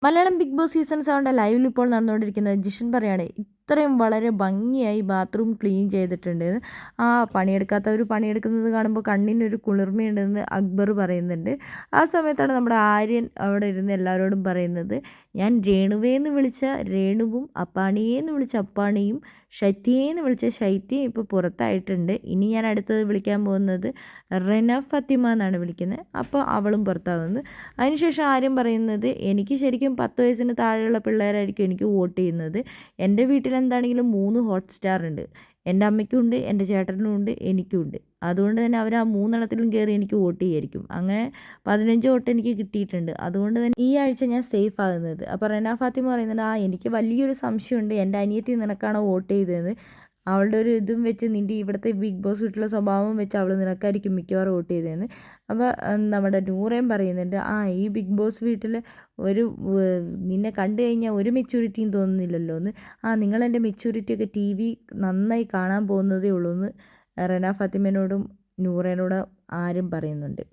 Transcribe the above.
Malayalam big boss season 7ന്റെ ലൈവിൽ ഇപ്പോൾ നടന്നുകൊണ്ടിരിക്കുന്നത് ജിഷൻ പറയാണ് ഇത്രയും വളരെ ഭംഗിയായി ബാത്റൂം ക്ലീൻ ചെയ്തിട്ടുണ്ട്. പണിയെടുക്കാത്തവർ പണിയെടുക്കുന്നത് കാണുമ്പോൾ കണ്ണിനൊരു കുളിർമയുണ്ടെന്ന് അക്ബർ പറയുന്നുണ്ട്. ആ സമയത്താണ് നമ്മുടെ ആര്യൻ അവിടെ ഇരുന്ന് എല്ലാവരോടും പറയുന്നത്, ഞാൻ രേണുവേന്ന് വിളിച്ച രേണുവും അപ്പാണിയേന്ന് വിളിച്ച അപ്പാണിയും ശൈത്യേന്ന് വിളിച്ച ശൈത്യം ഇപ്പോൾ പുറത്തായിട്ടുണ്ട്. ഇനി ഞാൻ അടുത്തത് വിളിക്കാൻ പോകുന്നത് റെന ഫത്തിമ എന്നാണ് വിളിക്കുന്നത്. അപ്പോൾ അവളും പുറത്താകുന്നത്. അതിനുശേഷം ആര്യം പറയുന്നത്, എനിക്ക് ശരിക്കും 10 വയസ്സിന് താഴെയുള്ള പിള്ളേരായിരിക്കും എനിക്ക് വോട്ട് ചെയ്യുന്നത്. എൻ്റെ വീട്ടിലെന്താണെങ്കിലും 3 ഹോട്ട്സ്റ്റാർ ഉണ്ട്. എൻ്റെ അമ്മയ്ക്കും ഉണ്ട്, എൻ്റെ ചേട്ടനും ഉണ്ട്, എനിക്കും ഉണ്ട്. അതുകൊണ്ട് തന്നെ അവർ ആ 3 കയറി എനിക്ക് വോട്ട് ചെയ്യായിരിക്കും. അങ്ങനെ 15 വോട്ട് എനിക്ക് കിട്ടിയിട്ടുണ്ട്. അതുകൊണ്ട് തന്നെ ഈ ആഴ്ച ഞാൻ സേഫ് ആകുന്നത്. അപ്പോൾ റെന ഫാത്തിമ പറയുന്നുണ്ട്, എനിക്ക് വലിയൊരു സംശയമുണ്ട്, എൻ്റെ അനിയത്തി നിനക്കാണോ വോട്ട് ചെയ്തതെന്ന്. അവളുടെ ഒരു ഇതും വെച്ച് നിൻ്റെ ഇവിടുത്തെ ബിഗ് ബോസ് വീട്ടിലെ സ്വഭാവം വെച്ച് അവൾ നിനക്കായിരിക്കും മിക്കവാറും വോട്ട് ചെയ്തതെന്ന്. അപ്പോൾ നമ്മുടെ നൂറേം പറയുന്നുണ്ട്, ഈ ബിഗ് ബോസ് വീട്ടിൽ ഒരു നിന്നെ കണ്ടു കഴിഞ്ഞാൽ ഒരു മെച്യൂരിറ്റിയും തോന്നുന്നില്ലല്ലോ എന്ന്. നിങ്ങളെൻ്റെ മെച്യൂരിറ്റിയൊക്കെ TV നന്നായി കാണാൻ പോകുന്നതേ ഉള്ളൂ എന്ന് റെന ഫാത്തിമേനോടും നൂറേനോടും ആരും പറയുന്നുണ്ട്.